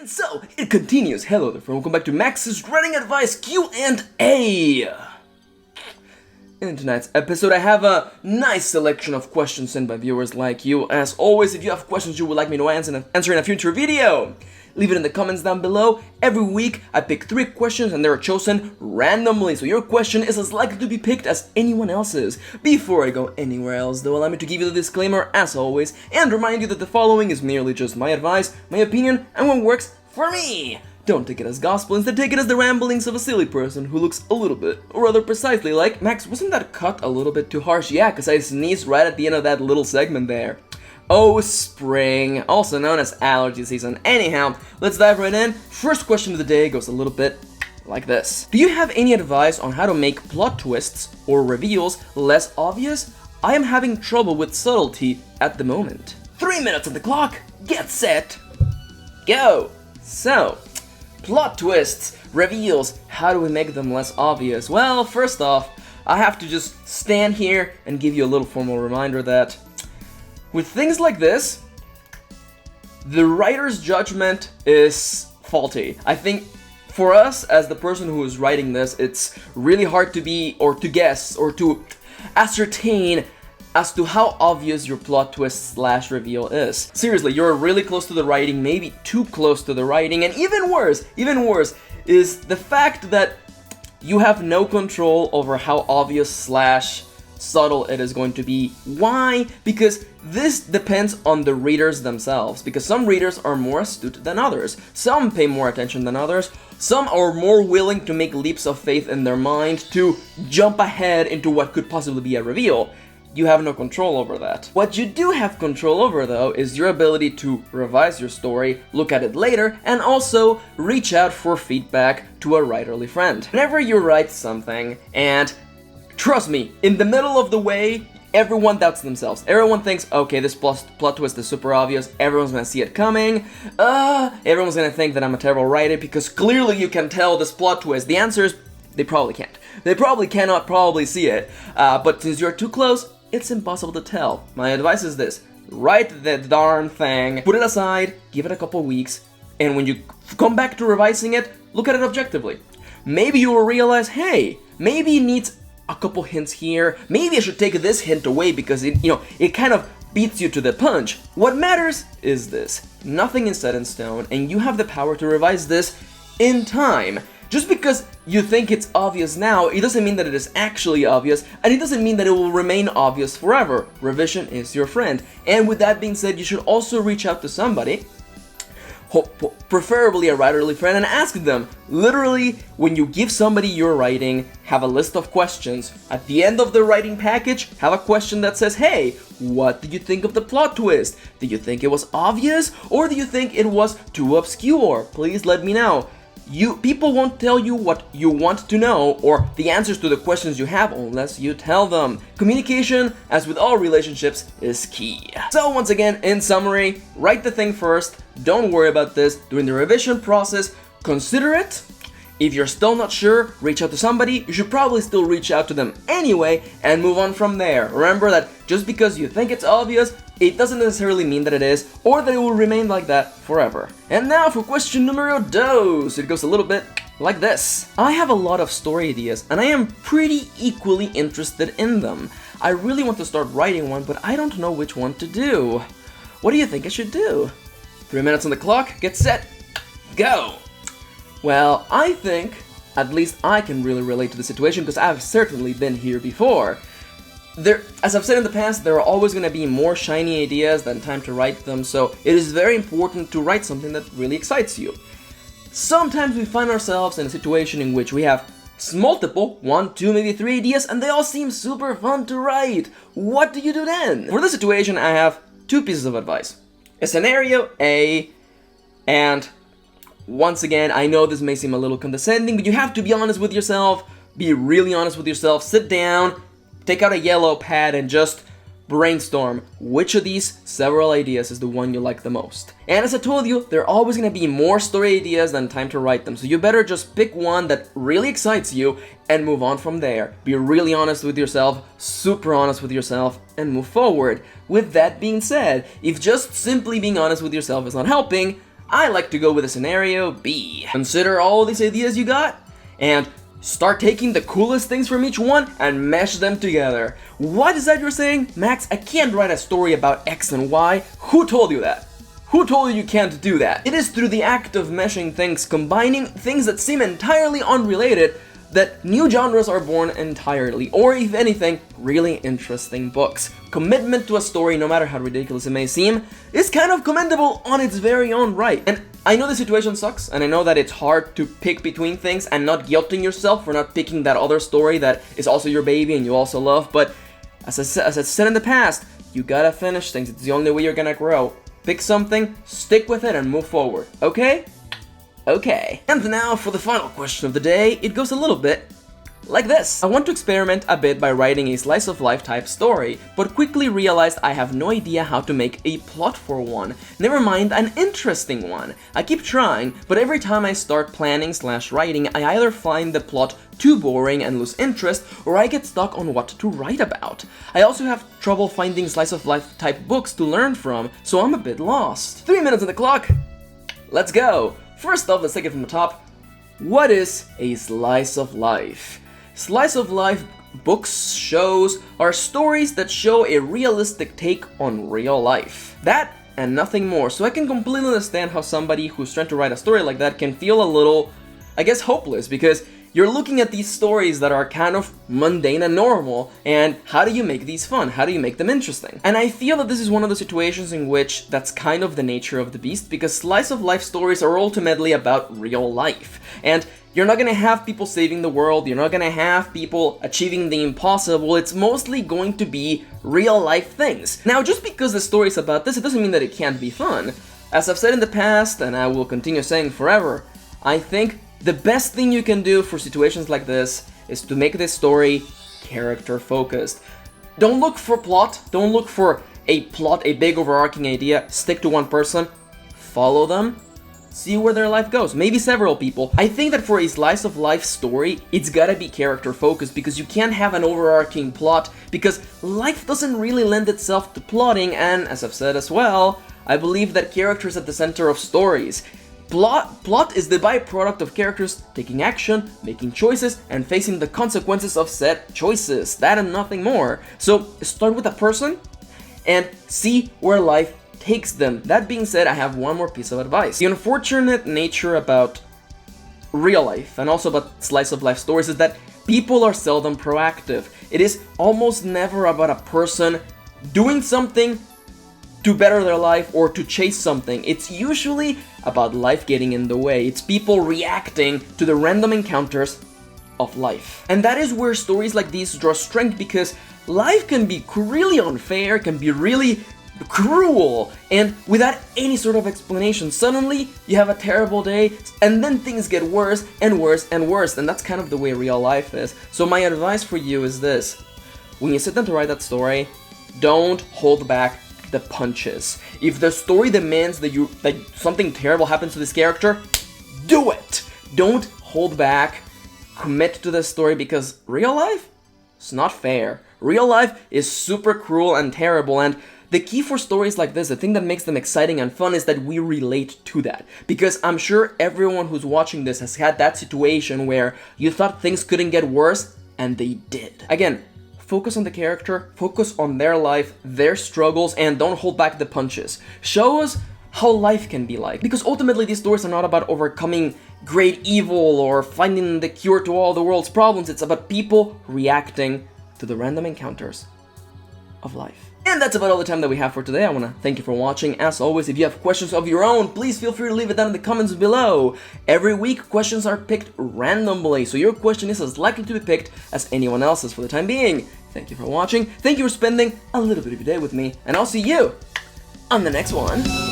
And so, it continues. Hello there, friend. Welcome back to Max's Writing Advice Q&A. In tonight's episode, I have a nice selection of questions sent by viewers like you. As always, if you have questions you would like me to answer in a future video, leave it in the comments down below. Every week, I pick 3 questions and they're chosen randomly, so your question is as likely to be picked as anyone else's. Before I go anywhere else, though, allow me to give you the disclaimer, as always, and remind you that the following is merely just my advice, my opinion, and what works for me. Don't take it as gospel, instead take it as the ramblings of a silly person who looks a little bit, or rather precisely like, Max, wasn't that cut a little bit too harsh? Yeah, because I sneezed right at the end of that little segment there. Oh, spring, also known as allergy season. Anyhow, let's dive right in. First question of the day goes a little bit like this. Do you have any advice on how to make plot twists or reveals less obvious? I am having trouble with subtlety at the moment. 3 minutes on the clock, get set, go! So, plot twists, reveals, how do we make them less obvious? Well, first off, I have to just stand here and give you a little formal reminder that with things like this, the writer's judgment is faulty. I think for us, as the person who is writing this, it's really hard to guess, or to ascertain as to how obvious your plot twist / reveal is. Seriously, you're really close to the writing, maybe too close to the writing, and even worse is the fact that you have no control over how obvious / subtle it is going to be. Why? Because this depends on the readers themselves, because some readers are more astute than others, some pay more attention than others, some are more willing to make leaps of faith in their mind to jump ahead into what could possibly be a reveal. You have no control over that. What you do have control over, though, is your ability to revise your story, look at it later, and also reach out for feedback to a writerly friend. Whenever you write something, and trust me, in the middle of the way, everyone doubts themselves. Everyone thinks, okay, this plot twist is super obvious, everyone's gonna see it coming, everyone's gonna think that I'm a terrible writer because clearly you can tell this plot twist. The answer is, they probably can't. They probably cannot see it, but since you're too close, it's impossible to tell. My advice is this: write the darn thing, put it aside, give it a couple weeks, and when you come back to revising it, look at it objectively. Maybe you will realize, hey, maybe it needs a couple hints here, maybe I should take this hint away because it kind of beats you to the punch. What matters is this: nothing is set in stone, and you have the power to revise this in time. Just because you think it's obvious now, it doesn't mean that it is actually obvious, and it doesn't mean that it will remain obvious forever. Revision is your friend. And with that being said, you should also reach out to somebody, preferably a writerly friend, and ask them. Literally, when you give somebody your writing, have a list of questions. At the end of the writing package, have a question that says, hey, what did you think of the plot twist? Did you think it was obvious, or do you think it was too obscure? Please let me know. People won't tell you what you want to know or the answers to the questions you have unless you tell them. Communication, as with all relationships, is key. So once again, in summary, write the thing first. Don't worry about this. During the revision process, consider it. If you're still not sure, reach out to somebody. You should probably still reach out to them anyway and move on from there. Remember that just because you think it's obvious, it doesn't necessarily mean that it is, or that it will remain like that forever. And now for question numero 2. It goes a little bit like this. I have a lot of story ideas, and I am pretty equally interested in them. I really want to start writing one, but I don't know which one to do. What do you think I should do? 3 minutes on the clock, get set, go! Well, I think, at least I can really relate to the situation because I've certainly been here before. As I've said in the past, there are always going to be more shiny ideas than time to write them, so it is very important to write something that really excites you. Sometimes we find ourselves in a situation in which we have multiple, 1, 2, maybe 3 ideas, and they all seem super fun to write. What do you do then? For this situation, I have 2 pieces of advice. A scenario A, and once again, I know this may seem a little condescending, but you have to be honest with yourself, be really honest with yourself, sit down, take out a yellow pad and just brainstorm which of these several ideas is the one you like the most. And as I told you, there are always going to be more story ideas than time to write them, so you better just pick one that really excites you and move on from there. Be really honest with yourself, super honest with yourself, and move forward. With that being said, if just simply being honest with yourself is not helping, I like to go with a scenario B. Consider all these ideas you got, and start taking the coolest things from each one and mesh them together. What is that you're saying? Max, I can't write a story about X and Y. Who told you that? Who told you can't do that? It is through the act of meshing things, combining things that seem entirely unrelated, that new genres are born entirely, or if anything, really interesting books. Commitment to a story, no matter how ridiculous it may seem, is kind of commendable on its very own right. And I know the situation sucks, and I know that it's hard to pick between things and not guilting yourself for not picking that other story that is also your baby and you also love, but as I said in the past, you gotta finish things. It's the only way you're gonna grow. Pick something, stick with it, and move forward, okay? Okay. And now for the final question of the day, it goes a little bit like this. I want to experiment a bit by writing a slice of life type story, but quickly realized I have no idea how to make a plot for one. Never mind an interesting one. I keep trying, but every time I start planning/writing, I either find the plot too boring and lose interest, or I get stuck on what to write about. I also have trouble finding slice of life type books to learn from, so I'm a bit lost. 3 minutes on the clock. Let's go. First off, let's take it from the top. What is a slice of life? Slice of life books, shows, are stories that show a realistic take on real life. That and nothing more, so I can completely understand how somebody who's trying to write a story like that can feel a little, I guess, hopeless, because you're looking at these stories that are kind of mundane and normal, and how do you make these fun? How do you make them interesting? And I feel that this is one of the situations in which that's kind of the nature of the beast, because slice of life stories are ultimately about real life. And you're not gonna have people saving the world, you're not gonna have people achieving the impossible, it's mostly going to be real life things. Now, just because the story is about this, it doesn't mean that it can't be fun. As I've said in the past, and I will continue saying forever, I think the best thing you can do for situations like this is to make this story character-focused. Don't look for plot, don't look for a plot, a big overarching idea, stick to one person, follow them, see where their life goes, maybe several people. I think that for a slice of life story, it's gotta be character-focused, because you can't have an overarching plot, because life doesn't really lend itself to plotting, and as I've said as well, I believe that characters at the center of stories. Plot is the byproduct of characters taking action, making choices, and facing the consequences of said choices. That and nothing more. So start with a person and see where life takes them. That being said, I have one more piece of advice. The unfortunate nature about real life and also about slice of life stories is that people are seldom proactive. It is almost never about a person doing something to better their life or to chase something. It's usually about life getting in the way. It's people reacting to the random encounters of life. And that is where stories like these draw strength, because life can be really unfair, can be really cruel, and without any sort of explanation, suddenly you have a terrible day, and then things get worse and worse and worse, and that's kind of the way real life is. So my advice for you is this: when you sit down to write that story, don't hold back the punches. If the story demands that something terrible happens to this character, do it! Don't hold back. Commit to the story, because real life, it's not fair. Real life is super cruel and terrible, and the key for stories like this, the thing that makes them exciting and fun, is that we relate to that. Because I'm sure everyone who's watching this has had that situation where you thought things couldn't get worse, and they did. Again, focus on the character, focus on their life, their struggles, and don't hold back the punches. Show us how life can be like. Because ultimately these stories are not about overcoming great evil or finding the cure to all the world's problems. It's about people reacting to the random encounters of life. And that's about all the time that we have for today. I want to thank you for watching. As always, if you have questions of your own, please feel free to leave it down in the comments below. Every week, questions are picked randomly, so your question is as likely to be picked as anyone else's for the time being. Thank you for watching, thank you for spending a little bit of your day with me, and I'll see you on the next one.